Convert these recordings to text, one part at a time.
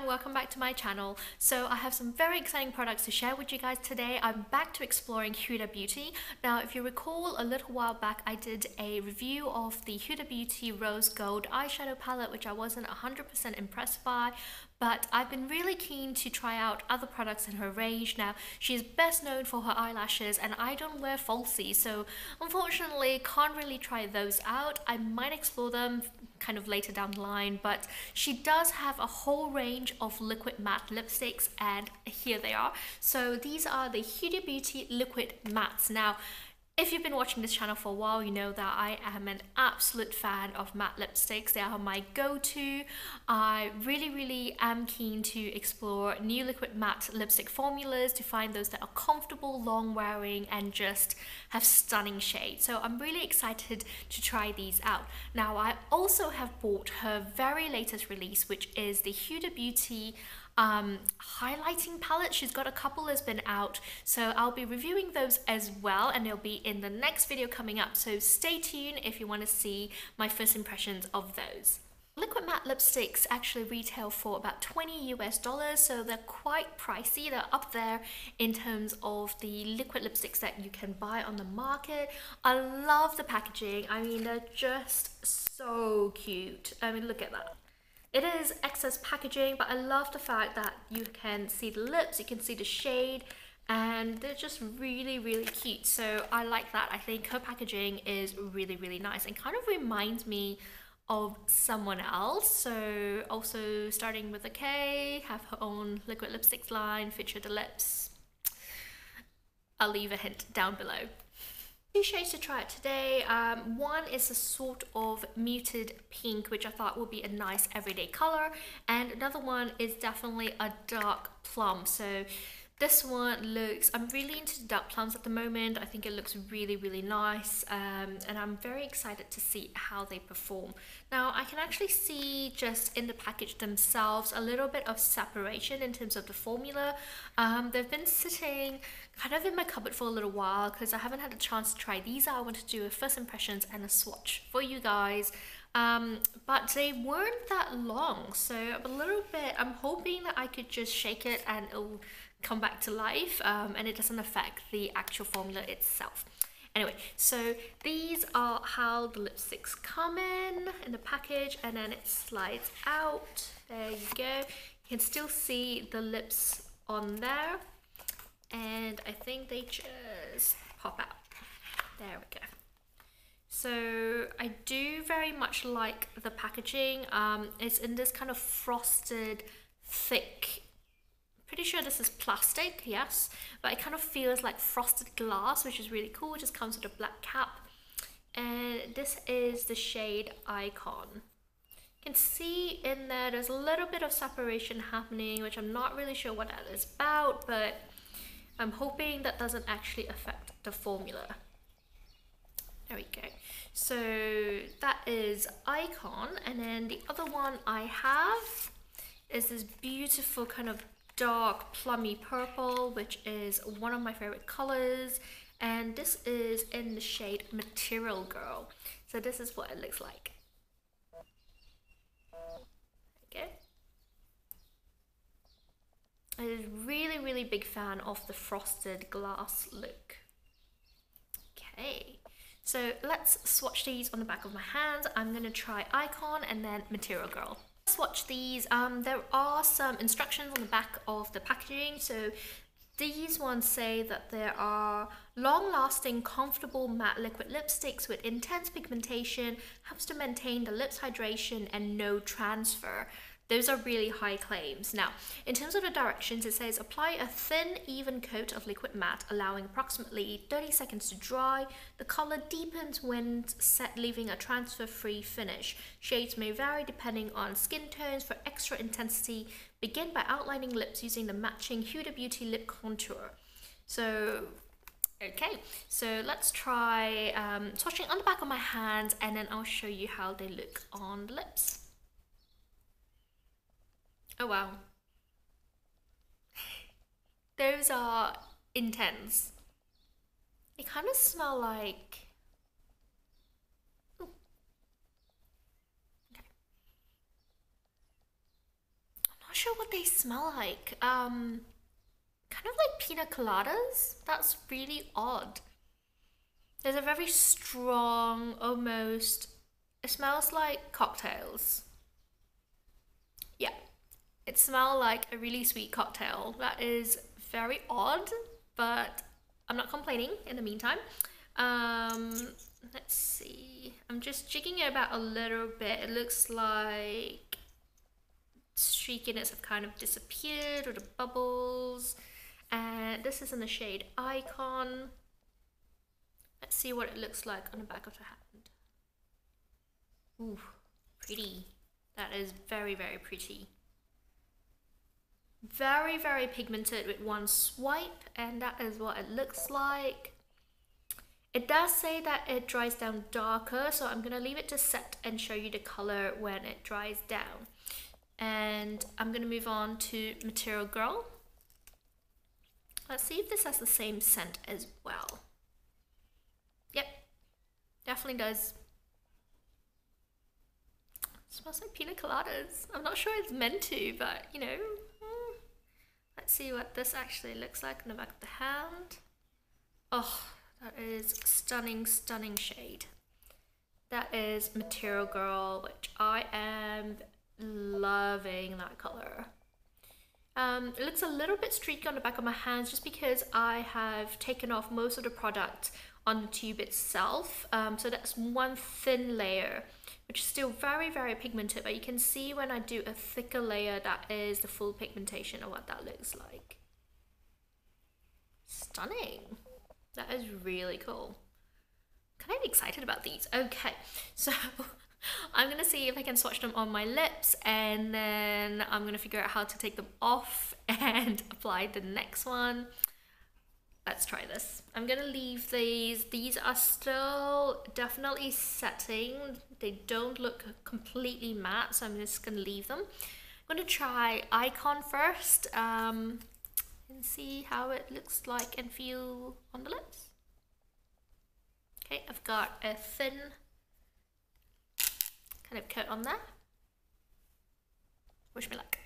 everyone, welcome back to my channel. So I have some very exciting products to share with you guys today. I'm back to exploring Huda Beauty. Now if you recall, a little while back I did a review of the Huda Beauty Rose Gold eyeshadow palette, which I wasn't 100% impressed by, but I've been really keen to try out other products in her range. Now she's best known for her eyelashes and I don't wear falsies, so unfortunately can't really try those out. I might explore them kind of later down the line, but she does have a whole range of liquid matte lipsticks and here they are. So these are the Huda Beauty liquid mattes. Now if you've been watching this channel for a while, you know that I am an absolute fan of matte lipsticks. They are my go-to. I really am keen to explore new liquid matte lipstick formulas to find those that are comfortable, long wearing, and just have stunning shades. So I'm really excited to try these out. Now I also have bought her very latest release, which is the Huda Beauty highlighting palette. She's got a couple that's been out, so I'll be reviewing those as well, and they'll be in the next video coming up, so stay tuned if you want to see my first impressions of those. Liquid matte lipsticks actually retail for about $20 US, so they're quite pricey. They're up there in terms of the liquid lipsticks that you can buy on the market. I love the packaging. I mean, they're just so cute. I mean, look at that. It is excess packaging, but I love the fact that you can see the lips, you can see the shade, and they're just really cute. So I like that. I think her packaging is really nice and kind of reminds me of someone else. So also starting with Decay, have her own liquid lipsticks line, feature the lips. I'll leave a hint down below. Two shades to try it today. One is a sort of muted pink, which I thought would be a nice everyday color, and another one is definitely a dark plum. So this one looks, I'm really into the dark plums at the moment. I think it looks really nice, and I'm very excited to see how they perform. Now I can actually see just in the package themselves a little bit of separation in terms of the formula. They've been sitting kind of in my cupboard for a little while because I haven't had a chance to try these out. I wanted to do a first impressions and a swatch for you guys. But they weren't that long, so a little bit, I'm hoping that I could just shake it and it'll come back to life, and it doesn't affect the actual formula itself. Anyway, so these are how the lipsticks come in the package, and then it slides out. There you go. You can still see the lips on there, and I think they just pop out. There we go. So I do very much like the packaging. It's in this kind of frosted, thick, pretty sure this is plastic, yes, but it kind of feels like frosted glass, which is really cool. It just comes with a black cap, and this is the shade Icon. You can see in there there's a little bit of separation happening, which I'm not really sure what that is about, but I'm hoping that doesn't actually affect the formula. There we go. So that is Icon, and then the other one I have is this beautiful kind of dark plummy purple, which is one of my favorite colors, and this is in the shade Material Girl. So this is what it looks like. Okay. I'm a really big fan of the frosted glass look. Okay, so let's swatch these on the back of my hands. I'm gonna try Icon and then Material Girl. Swatch these. There are some instructions on the back of the packaging. So these ones say that there are long-lasting, comfortable matte liquid lipsticks with intense pigmentation, helps to maintain the lips hydration and no transfer. Those are really high claims. Now, in terms of the directions, it says apply a thin, even coat of liquid matte, allowing approximately 30 seconds to dry. The color deepens when set, leaving a transfer-free finish. Shades may vary depending on skin tones. For extra intensity, begin by outlining lips using the matching Huda Beauty lip contour. So, okay, so let's try swatching on the back of my hands, and then I'll show you how they look on the lips. Oh wow, those are intense. They kind of smell like, ooh. Okay. sure what they smell like. Kind of like pina coladas. That's really odd. There's a very strong, almost, it smells like cocktails. Yeah, it smells like a really sweet cocktail. That is very odd, but I'm not complaining in the meantime. Let's see. I'm just jigging it about a little bit. It looks like streakiness have kind of disappeared, or the bubbles. And this is in the shade Icon. Let's see what it looks like on the back of the hand. Ooh, pretty. That is very, very pretty. Very, very pigmented with one swipe, and that is what it looks like. It does say that it dries down darker, so I'm gonna leave it to set and show you the color when it dries down. And I'm gonna move on to Material Girl. Let's see if this has the same scent as well. Yep, definitely does. Smells like pina coladas. I'm not sure it's meant to, but you know. Let's see what this actually looks like on the back of the hand. Oh, that is stunning, stunning shade. That is Material Girl, which I am loving that color. It looks a little bit streaky on the back of my hands just because I have taken off most of the product on the tube itself. So that's one thin layer, which is still very, very pigmented, but you can see when I do a thicker layer, that is the full pigmentation of what that looks like. Stunning. That is really cool. Kind of excited about these. Okay, so I'm gonna see if I can swatch them on my lips, and then I'm gonna figure out how to take them off and apply the next one. Let's try this. I'm gonna leave these. These are still definitely setting. They don't look completely matte, so I'm just gonna leave them. I'm gonna try Icon first and see how it looks like and feel on the lips. Okay, I've got a thin kind of coat on there. Wish me luck.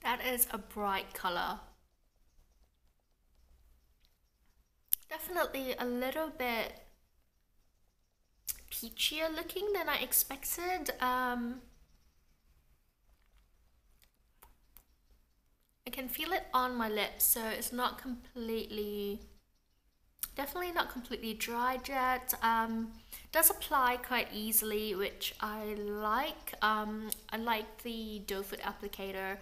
That is a bright color. Definitely a little bit peachier looking than I expected. I can feel it on my lips, so it's not completely, definitely not completely dry yet. Does apply quite easily, which I like. I like the doe foot applicator.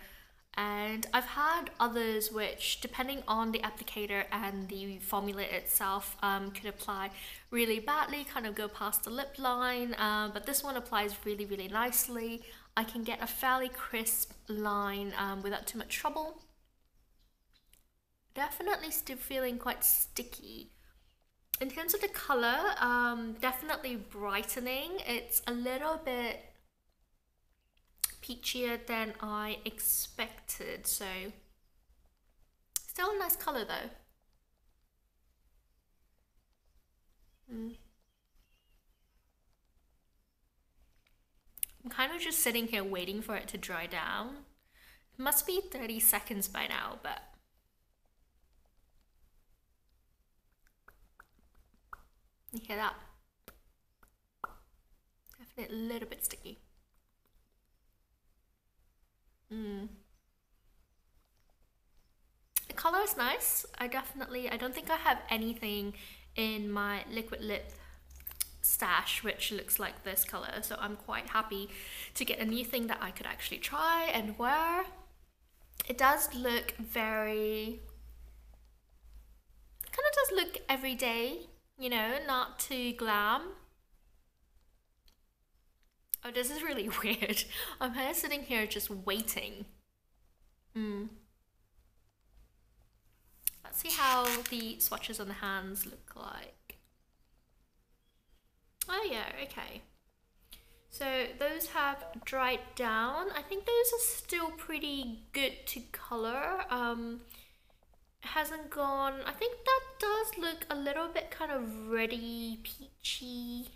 And I've had others which, depending on the applicator and the formula itself, could apply really badly, kind of go past the lip line, but this one applies really, really nicely. I can get a fairly crisp line without too much trouble. Definitely still feeling quite sticky. In terms of the color, definitely brightening. It's a little bit peachier than I expected, so still a nice color though. I'm kind of just sitting here waiting for it to dry down. It must be 30 seconds by now, but you hear that? Definitely a little bit sticky. The color is nice. I don't think I have anything in my liquid lip stash which looks like this color, so I'm quite happy to get a new thing that I could actually try and wear. It does look very, kind of does look everyday, you know, not too glam. Oh, this is really weird. I'm here sitting here just waiting. Let's see how the swatches on the hands look like. Oh yeah, okay. So those have dried down. I think those are still pretty good to color. Hasn't gone. I think that does look a little bit kind of reddy, peachy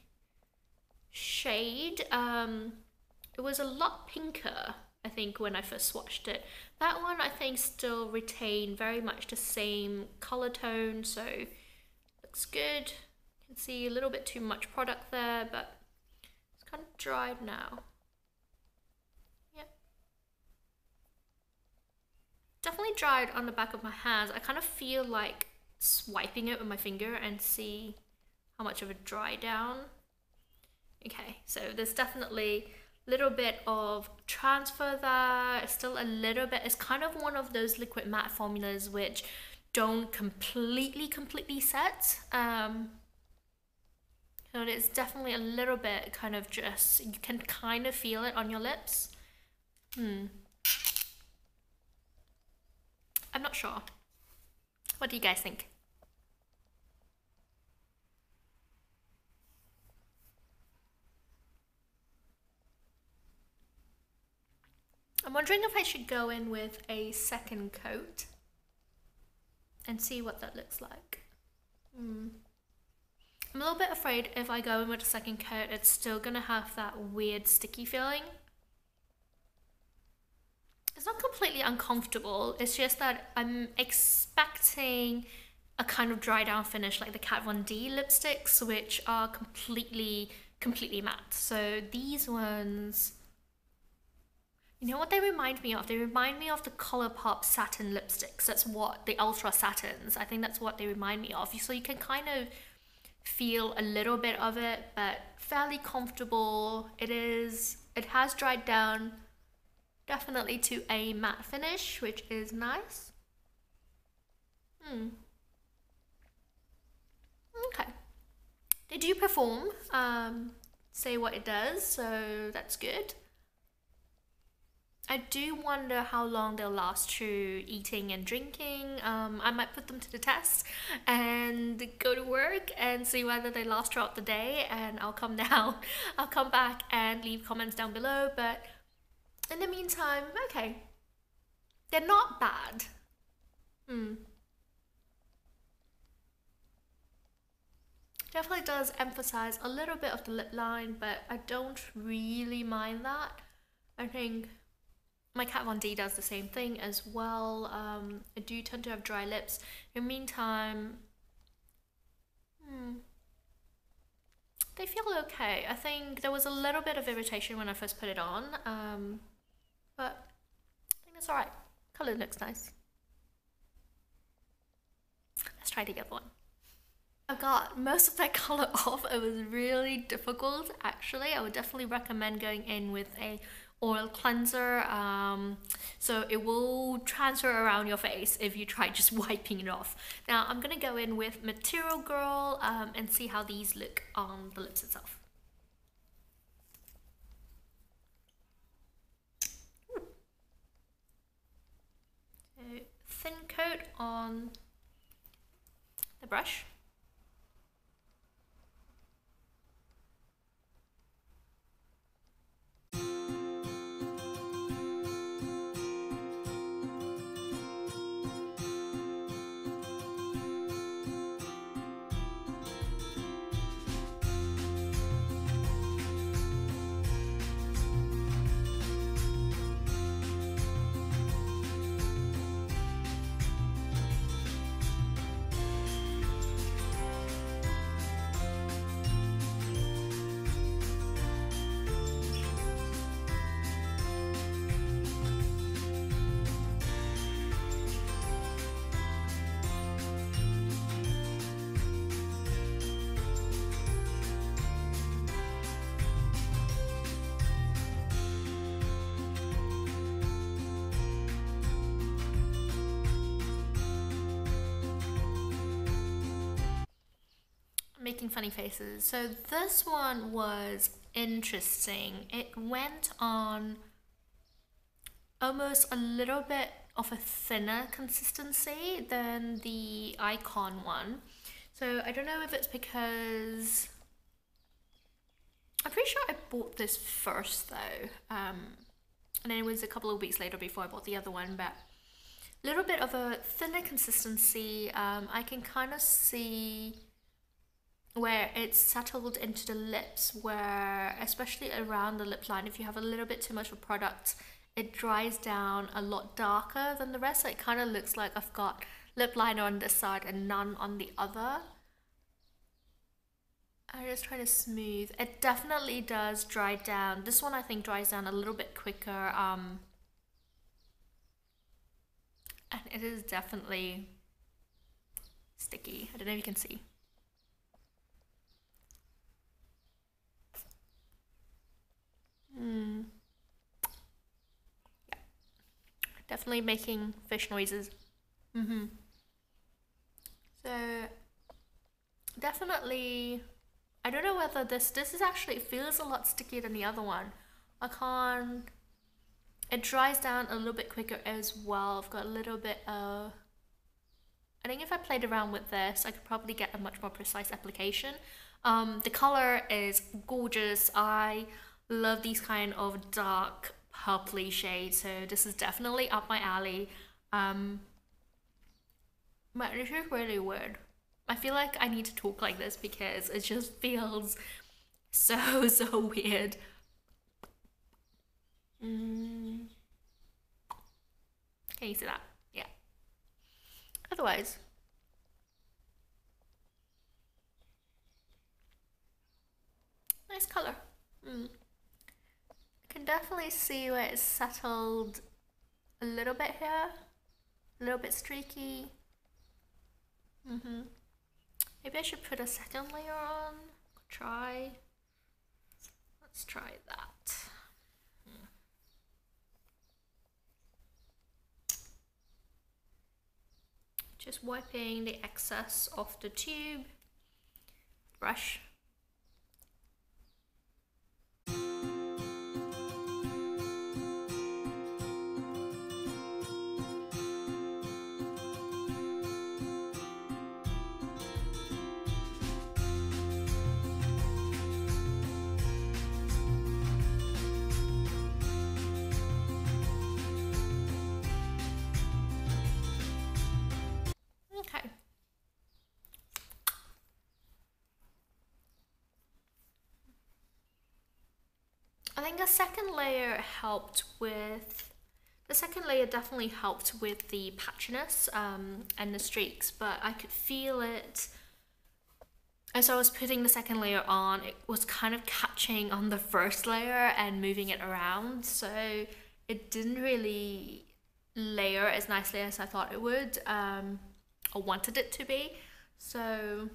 shade. It was a lot pinker, I think, when I first swatched it. That one I think still retained very much the same color tone, so looks good. You can see a little bit too much product there, but it's kind of dried now. Yep. Definitely dried on the back of my hands. I kind of feel like swiping it with my finger and see how much of a dry down. Okay, so there's definitely a little bit of transfer there. It's still a little bit, it's kind of one of those liquid matte formulas which don't completely set. So it's definitely a little bit kind of just, you can kind of feel it on your lips. I'm not sure. What do you guys think? I'm wondering if I should go in with a second coat and see what that looks like. I'm a little bit afraid if I go in with a second coat, it's still gonna have that weird sticky feeling. It's not completely uncomfortable, it's just that I'm expecting a kind of dry down finish like the Kat Von D lipsticks, which are completely matte. So these ones, you know what they remind me of? They remind me of the ColourPop satin lipsticks. That's what, the Ultra Satins, I think that's what they remind me of. So you can kind of feel a little bit of it, but fairly comfortable. It has dried down definitely to a matte finish, which is nice. Okay. They do perform, say what it does, so that's good. I do wonder how long they'll last through eating and drinking. I might put them to the test and go to work and see whether they last throughout the day, and I'll come back and leave comments down below. But in the meantime, okay, they're not bad. Definitely does emphasize a little bit of the lip line, but I don't really mind that. I think my Kat Von D does the same thing as well. I do tend to have dry lips. In the meantime, they feel okay. I think there was a little bit of irritation when I first put it on, but I think that's alright. Colour looks nice. Let's try the other one. I got most of that colour off. It was really difficult actually. I would definitely recommend going in with a oil cleanser, so it will transfer around your face if you try just wiping it off. Now I'm gonna go in with Material Girl and see how these look on the lips itself. So thin coat on the brush. Making funny faces. So this one was interesting. It went on almost a little bit of a thinner consistency than the Icon one. So I don't know if it's because I'm pretty sure I bought this first though, and then it was a couple of weeks later before I bought the other one, but a little bit of a thinner consistency. I can kind of see where it's settled into the lips, where especially around the lip line, if you have a little bit too much of a product, it dries down a lot darker than the rest. So it kind of looks like I've got lip liner on this side and none on the other. I'm just trying to smooth. It definitely does dry down. This one I think dries down a little bit quicker. And it is definitely sticky. I don't know if you can see. Yeah, definitely making fish noises. So definitely, I don't know whether this is actually, it feels a lot stickier than the other one. It dries down a little bit quicker as well. I've got a little bit of, I think if I played around with this, I could probably get a much more precise application. The color is gorgeous. I love these kind of dark purpley shades, so this is definitely up my alley. But this is really weird. I feel like I need to talk like this because it just feels so weird. Can you see that? Yeah. Otherwise, nice color. I can definitely see where it's settled a little bit here, a little bit streaky. Maybe I should put a second layer on. Let's try that. Just wiping the excess off the tube. Brush. Okay. I think the second layer definitely helped with the patchiness and the streaks, but I could feel it as I was putting the second layer on. It was kind of catching on the first layer and moving it around, so it didn't really layer as nicely as I thought it would, or wanted it to be. So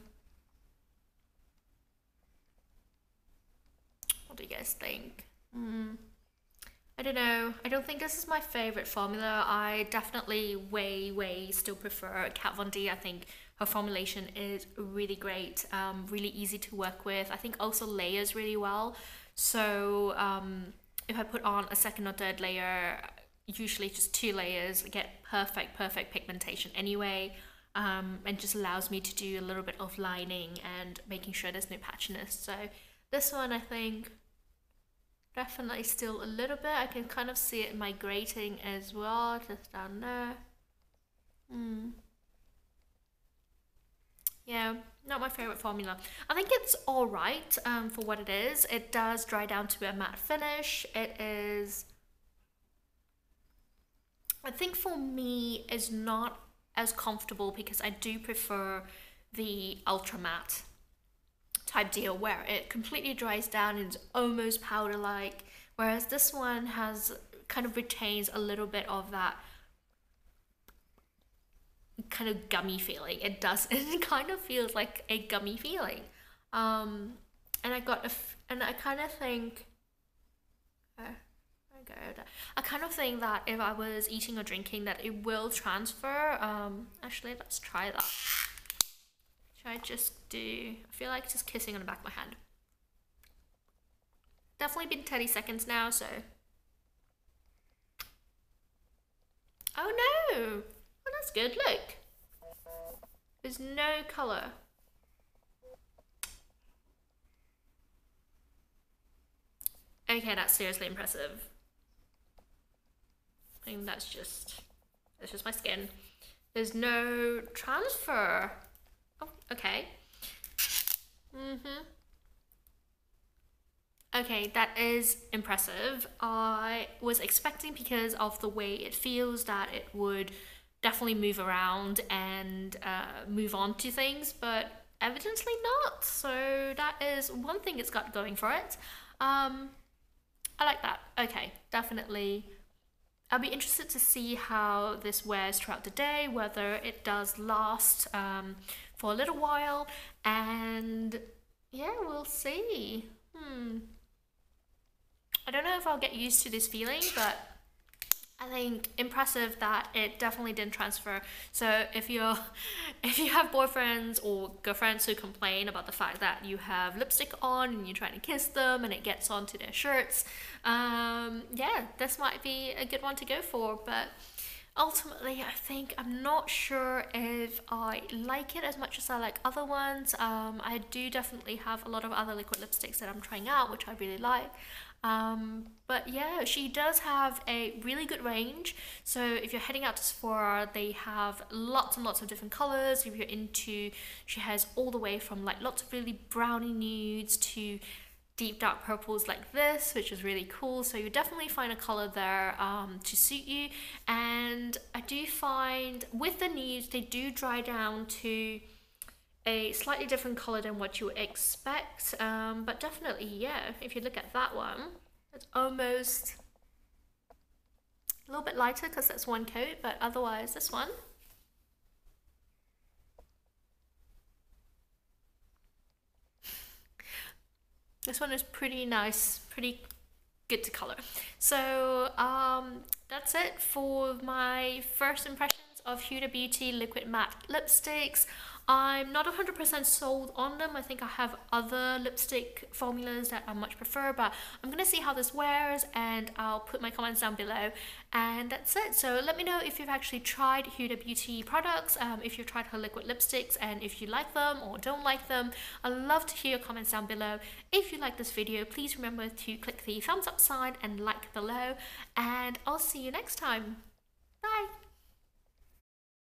what do you guys think? I don't know. I don't think this is my favorite formula. I definitely way still prefer Kat Von D. I think her formulation is really great, really easy to work with. I think also layers really well. So if I put on a second or third layer, usually just 2 layers, I get perfect pigmentation anyway, and just allows me to do a little bit of lining and making sure there's no patchiness. So this one I think definitely still a little bit. I can kind of see it migrating as well, just down there. Yeah, not my favorite formula. I think it's all right for what it is. It does dry down to a matte finish. It is, I think for me, is not as comfortable because I do prefer the ultra matte type deal where it completely dries down and is almost powder like, whereas this one has kind of retains a little bit of that kind of gummy feeling. It kind of feels like a gummy feeling, and I kind of think I kind of think that if I was eating or drinking that it will transfer. Actually, let's try that. Should I just do, I feel like just kissing on the back of my hand. Definitely been 30 seconds now, so. Oh no! Oh, that's good, look. There's no colour. Okay, that's seriously impressive. I mean, that's just my skin. There's no transfer. Oh, okay. Okay, that is impressive. I was expecting, because of the way it feels, that it would definitely move around and move on to things, but evidently not. So that is one thing it's got going for it. I like that. Okay, definitely. I'll be interested to see how this wears throughout the day, whether it does last for a little while, and yeah, we'll see. I don't know if I'll get used to this feeling, but I think impressive that it definitely didn't transfer. So if you have boyfriends or girlfriends who complain about the fact that you have lipstick on and you're trying to kiss them and it gets onto their shirts, yeah, this might be a good one to go for. But ultimately, I think I'm not sure if I like it as much as I like other ones. I do definitely have a lot of other liquid lipsticks that I'm trying out, which I really like. But yeah, she does have a really good range. So if you're heading out to Sephora, they have lots and lots of different colors. If you're into, she has all the way from like lots of really brownie nudes to deep dark purples like this, which is really cool. So you definitely find a color there to suit you. And I do find with the nudes, they do dry down to a slightly different color than what you would expect, but definitely, yeah, if you look at that one, it's almost a little bit lighter because that's one coat, but otherwise this one, is pretty nice, pretty good to color. So that's it for my first impressions of Huda Beauty liquid matte lipsticks. I'm not 100% sold on them. I think I have other lipstick formulas that I much prefer, but I'm gonna see how this wears and I'll put my comments down below. And that's it. So let me know if you've actually tried Huda Beauty products, if you've tried her liquid lipsticks, and if you like them or don't like them. I'd love to hear your comments down below. If you like this video, please remember to click the thumbs up sign and like below, and I'll see you next time. Bye!